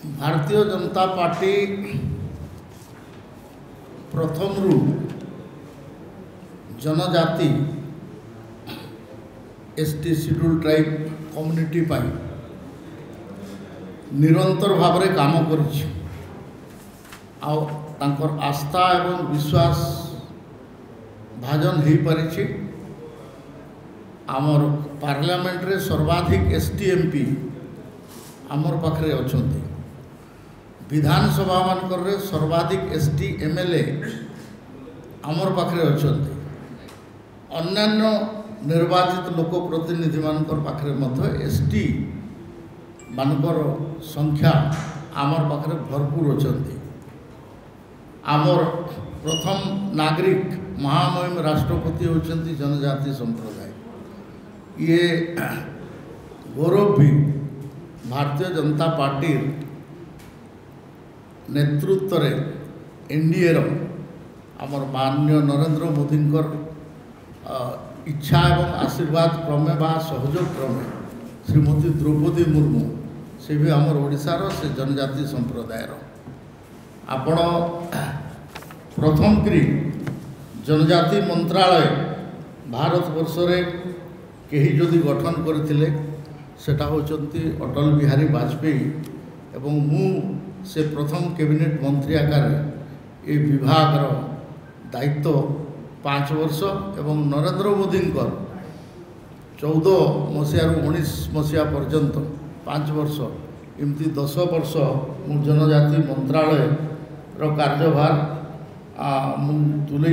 Bharatiya Janata party प्रथम जनजाति ST schedule tribe community पाई निरंतर भाव में काम कर आस्था एवं विश्वास भाजन हो पारी। आमर पार्लियामेंट रे सर्वाधिक एसटी एमपी आमर पाखरे अछंती। विधानसभा मानकर रे सर्वाधिक एसटी एमएलए आमर पाखरे अछंती। अन्यान्य निर्वाचित लोक प्रतिनिधि मानकर पाखरे मध्य एसटी मानकर संख्या आमर पाखरे भरपूर अछंती। आमर प्रथम नागरिक महामहिम राष्ट्रपति होचंती जनजाति संप्रदाय। ये गौरव भी भारतीय जनता पार्टी नेतृत्व रे एनडीए आमर माननीय नरेंद्र मोदी इच्छा एवं आशीर्वाद क्रमे बा सहयोग क्रमे श्रीमती द्रौपदी मुर्मू से भी आमर ओडिशार से जनजाति संप्रदाय आपण प्रथम करी जनजाति मंत्रालय भारत वर्ष रे कहीं जदि गठन करथिले सेटा होचंती अटल बिहारी वाजपेयी एवं मु से प्रथम कैबिनेट मंत्री आकार ये विभाग दायित्व 5 वर्ष एवं नरेंद्र मोदी 14 मसीह 19 मसीहा पर्यंत 5 वर्ष इमती 10 वर्ष मु जनजाति मंत्रालय रो कार्यभार तुले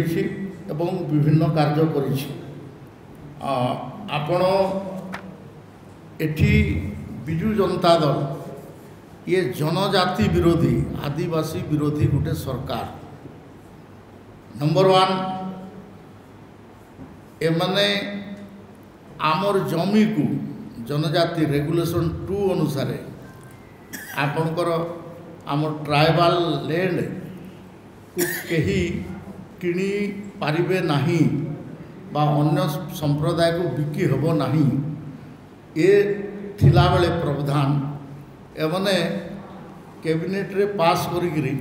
एवं विभिन्न कार्य करिछि। आपण एठी बिजु जनता दल ये जनजाति विरोधी आदिवासी विरोधी गोटे सरकार नंबर 1 एमाने आमर जमी को जनजाति रेगुलेशन 2 अनुसार आपणकर आमर ट्राइबल लैंड को कहीं किणी पारिबे नाही बा अन्य संप्रदाय को बिकी हबो नाही ये थिला बेले प्रावधान एवने कैबिनेट रे पास करिगिरी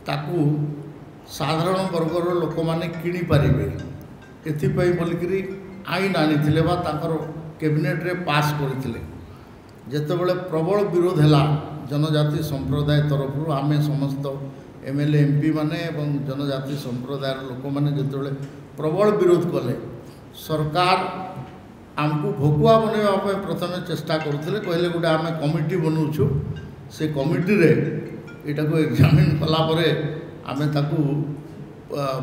ताकू साधारण वर्गर लोक माने किणी पारिबे एथिपई बोलिकिरी आईन आनीथिले बा ताकर कैबिनेट रे पास करथिले। जेतेबेले प्रबल विरोध हैला जनजाति संप्रदाय तरफ आमे समस्त एमएलए एमपी माने एवं जनजाति संप्रदाय लोक माने जेतेबेले प्रबल विरोध कले सरकार आमको भोकुआ बनवाई प्रथम चेष्टा करते कहले गोटे आम कमिटी बनाऊँ से कमिटी रे इटा को एग्जामिन कलापर आम ताकू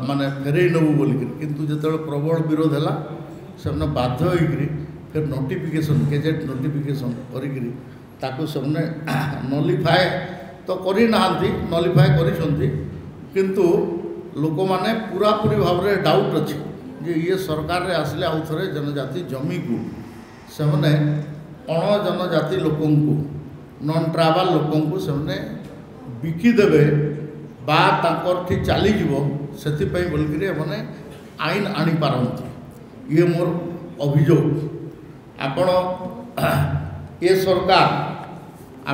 माने फेरई नबू बोलिक किंतु जो प्रबल विरोध है से बाध्य होकर फिर नोटिफिकेशन गेजेट नोटिफिकेशन करने नलिफाए तो करना नलिफाए किंतु लोक माने पूरा पूरी भाव में डाउट अच्छी जे ये सरकार रे आसले आउ थे जनजाति जमी को सेमने अण जनजाति लोक नॉन ट्राइबल लोक से बिकिदेवे बा तांकर ठीक चलीजो से बोलिकी मैंने आईन आनी पारती ये मोर अभियोग। आपण ये सरकार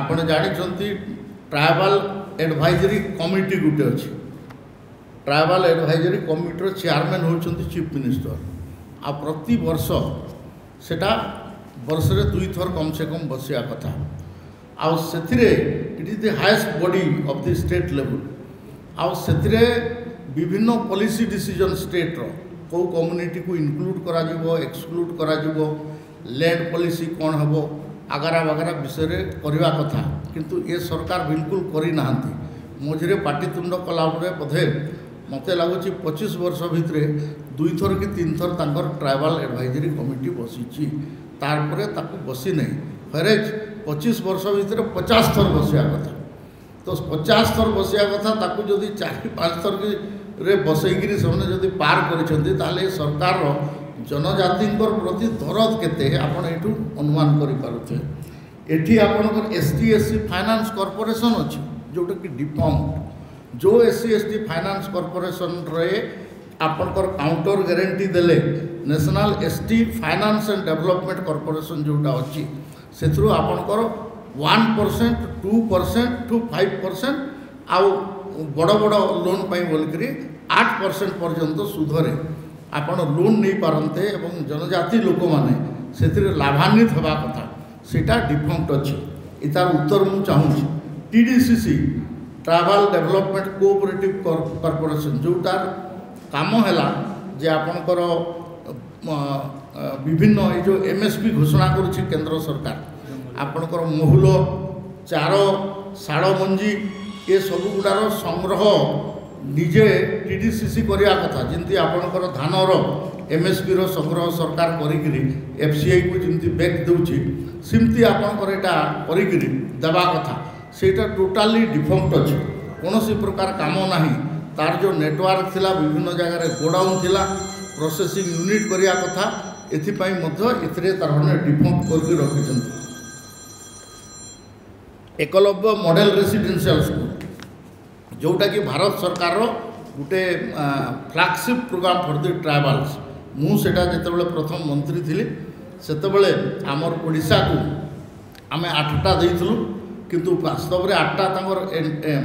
आपण जानी ट्राइबल एडवाइजरी कमिटी गुटे अच्छी ट्राइबल एडवाइजरी कमिटीर चेयरमैन होचंती चीफ मिनिस्टर आ प्रति वर्ष सेटा वर्ष रे 2 थर कम से कम बसिया कथा आउ सेथिरे it is the highest body of the state level आउ सेथिरे विभिन्न पॉलिसी डिसीजन स्टेट रो को कम्युनिटी को इंक्लूड करा जिवो एक्सक्लूड करा जिवो लैंड पॉलिसी कौन हबो आगारा वगैरह विषय रे करवा कथा किंतु ये सरकार बिल्कुल करी नाहंती। मझिरे पाटितुंड कला बोधे मत लगुच 25 वर्ष भितर 2 थर कि 3 थर तांकर ट्राइबल एडवाइजरी कमिटी बसी तारपरे ताकू बसी नहीं फेरेज 25 वर्ष भितर 50 थर बसिया कथा तो 50 थर बसिया कथा ताकू जदि 4-5 थर रे बसईकरी से पार कर सरकार जनजाति प्रति दरद केते आपण एठू अनुमान करि पारुथे। एठी आपनकर एसटी एससी फाइनेंस कॉर्पोरेशन अछि जोटा कि डिफॉर्म जो एससी एसटी फाइनेंस कॉर्पोरेशन रे आपनकर काउंटर गारंटी देले national ST finance and development corporation जोटा अछि सेथरु आपनकर 1% 2% to 5% आउ बड़ बड़ लोन बोलिकी 8% पर्यंत सुधरे आपण लोन नहीं पारते एवं जनजाति लोक मैंने से लाभान्वित होगा कथा सेटा डिफॉल्ट अच्छी इतार उत्तर मु चाहूँगी TDCC travel development cooperative corporation जोटार काम है जे आपणकर विभिन्न ये जो MSP घोषणा करुच्ची केंद्र सरकार आपणकर महुल चार शाड़ मंजी ये सब गुड़ार संग्रह निजे TDCC करवा कथा जमी आपणकर धानर MSP रो संग्रह सरकार करी FCI को जमी बैक दूची सेमती आपणकर यहाँ करी देवा कथा सेटा टोटाली डिफॉल्ट अच्छी कौन प्रकार काम ना तार जो नेटवर्क थिला विभिन्न जगह गोडाउन थिला प्रोसेसिंग यूनिट करिया कथा एथिपाई मध्य इथरे तार डिफॉल्ट करके रखिछन। एकलव्य मॉडल रेसिडेंशियल स्कूल जोटा कि भारत सरकार गोटे flagship programme for the tribals मुझे जितेबाला प्रथम मंत्री थी सेतबले आमर ओडिशा को आम 8टा देइथिलु किंतु वास्तव में 8टा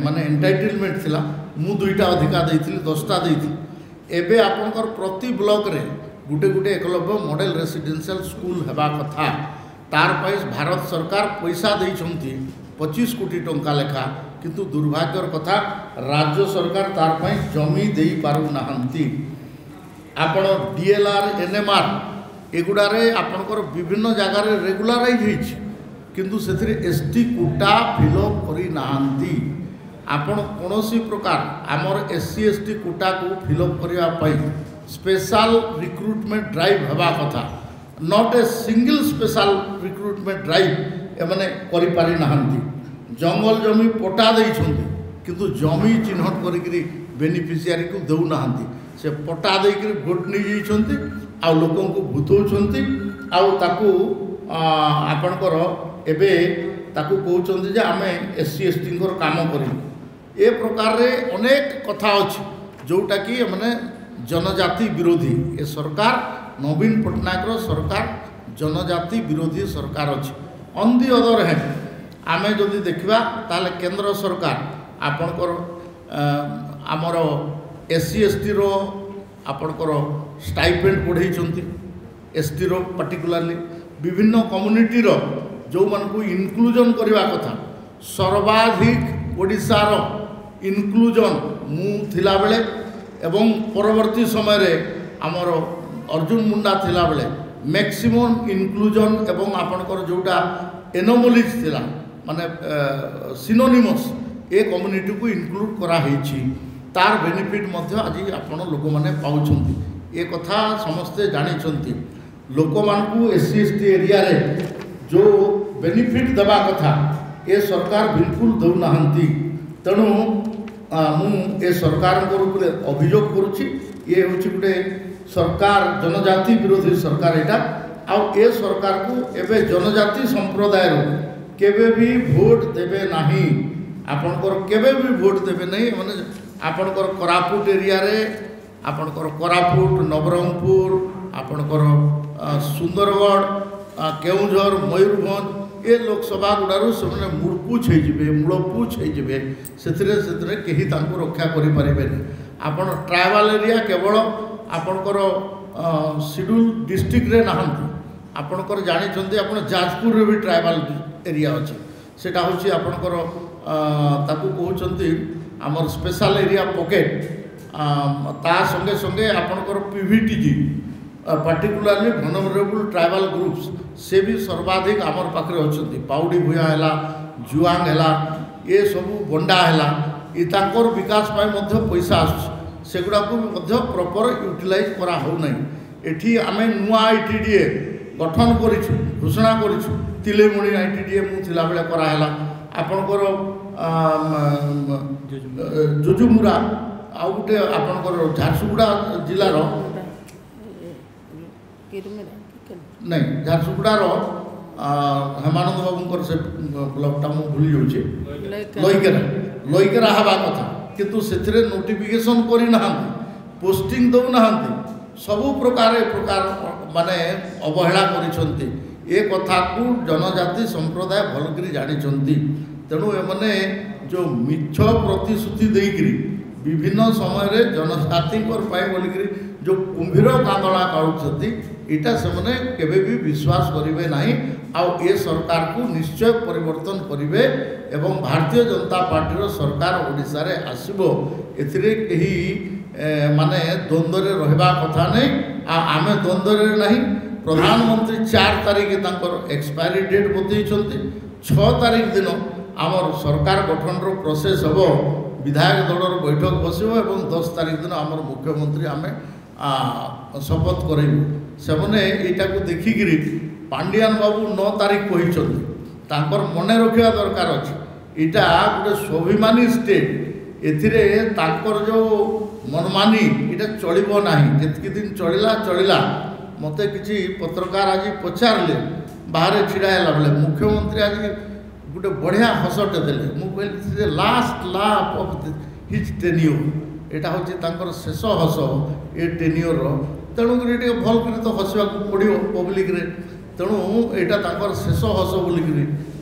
माने एंटाइटलमेंट थिला मु 2टा अधिका देइथिलि 10टा देइथिलि एबे आपनकर प्रति ब्लॉक रे गुटे गुटे एकलव्य मॉडल रेसिडेंशियल स्कूल हेबा कथा तार पाई भारत सरकार पैसा देइछंती 25 कोटी टंका लेखा किंतु दुर्भाग्यर कथा राज्य सरकार तार पाई जमी देई पारु नाहंती आपण DLR NMR एगुड़ारे आपनकर विभिन्न जगार रेगुलाराइज होइछि किंतु से ST कोटा फिलअप करी नाहंती आपण कोनोसी प्रकार आमर SC ST कोटा को फिलअप करिया पाई स्पेशल रिक्रुटमेंट ड्राइव हेबा कथा not a single special recruitment drive एमाने करि पारि नाहंती जंगल जमी पटा देइछंती किंतु जमी चिन्हट करिकरी बेनिफिशियरी को देउ नाहंती से पटा देइकरी भोट नै जाइछंती आ लोकन को भूतौछंती आ ताकू आपणकर एबे ताकू कहउछंती जे आमे SC ST कर काम करी ए प्रकार रे अनेक कथा अछि जोटा कि माने जनजाति विरोधी ए सरकार नवीन पटनायक सरकार जनजाति विरोधी सरकार अछि। ऑन दी अदर हैंड आमे जदि देखिबा ताले केंद्र सरकार आपणकर आमर SC ST रो आपणकर स्टाइपेंड बढ़ाई ST रो पर्टिकुलरली विभिन्न कम्युनिटी रो जो मान को इनक्लूजन करवा कथा सर्वाधिक ओडिशार इनक्लूजन मु थिला बेले एवं परवर्ती समय रे आमर अर्जुन मुंडा थिला बेले मैक्सिमम इनक्लूजन एवं आपणकर जोटा एनोमलीज थिला माने सिनोनिमस ए कम्युनिटी को इनक्लूड करा हेछि तार बेनिफिट मध्य आज आपण लोक माने पाउछंती ए कथा समस्ते जानिछंती लोक मानकू SC ST एरिया रे जो बेनिफिट देवा कथा ए सरकार बिल्कुल दौ नाहंती तेणु मु ए सरकार ऊपर अभियोग करुच्ची ये हूँ गोटे सरकार जनजाति विरोधी सरकार यहाँ आउ ए सरकार को एवं जनजाति संप्रदाय केबे भी भोट देवे नहीं आपणकर केबे भी भोट देवे नहीं माने आपणकर कोरापुट एरिया रे आपणकर कोरापुट नवरंगपुर आपणकर सुंदरगढ़ केउझर मयूरभंज ए लोकसभा गुड़ारू से मूलपुछ मूलपुछ से कहीं रक्षा करें आपड़ ट्राइबल एरिया केवल आपणकर शेड्यूल डिस्ट्रिक्ट रे नहांती आपणकर जानी आप जाजपुर भी ट्राइबल एरिया अच्छे सेटा हूँ आपणकर ताकू कहते आमर स्पेशल एरिया पॉकेट ता संगे संगे आपणकर PVTG particularly vulnerable tribal groups से भी सर्वाधिक आमर पाखे अच्छा पाउडी भूया है जुआंग है ये सब बंडा है ये विकास पैसा आसगुड़ा को प्रॉपर यूटिलाइज करा हो नहीं एठी आमे नुआ ITDA गठन करिछु घोषणा करिछु तिलेमुणी ITDA मु थिला बेले कराला आपणकर जुजुमुरा आ गोटे आपणकर झारसुगुड़ा जिलार नहीं झारसुगुड़ार हेमानंद बाबूंकर से ब्लॉकटा मु भूली जाऊे लईकेरा लईकेरा हवा कथा किंतु से नोटिफिकेशन करना पोस्टिंग दौना सबु प्रकार माने अवहेला करिसंती ए कथा को जनजाति संप्रदाय भलकरी जानिछंती तेणु एमने जो मिछ प्रतिश्रुति देकरी विभिन्न समय जनजाति बोलिक जो कुंभीर कांदला काढ़ुंट इटा से केवे भी विश्वास करेंगे ना आउ ए सरकार को निश्चय परिवर्तन करेंगे एवं भारतीय जनता पार्टी सरकार ओडिशा रे आसिबो एथिरे कही माने द्वंद्व रे रहबा कथा नहीं आमे द्वंद्व रे नहीं। प्रधानमंत्री 4 तारिख तांकर एक्सपायरी डेट बतैछंती 6 तारिख दिन आमर सरकार गठन रो प्रोसेस हबो विधायक दलर बैठक बसिबो एवं 10 तारिख दिन आमर मुख्यमंत्री आमे शपथ करेबु सेमने एटा को देखिकरी पांडियान बाबू 9 तारिख कहिछंती तांकर मने रखिया दरकार अछि इटा गोटे स्वाभिमानी स्टेट एथिरे तांकर जो मनमानी इटा चलिबो नाही जेतकी दिन चलिला मते किछि पत्रकार आज पचारले बाहर छिड़ाला बेले मुख्यमंत्री आज गोटे बढ़िया हसटे देले मु कहली last laugh of his tenure एटा होछि तांकर शेष हस ए टेन्योर तेणुक भल कर तो हसवा पड़ो पब्लिक रे तेणु एटा तांकर शेष हस बोलिक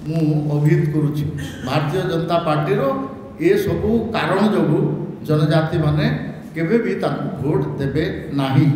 मु अभिहित करुछि। भारतीय जनता पार्टी ए सबू कारण जो जनजाति माने केबे भी तांको भोट देबे नाही।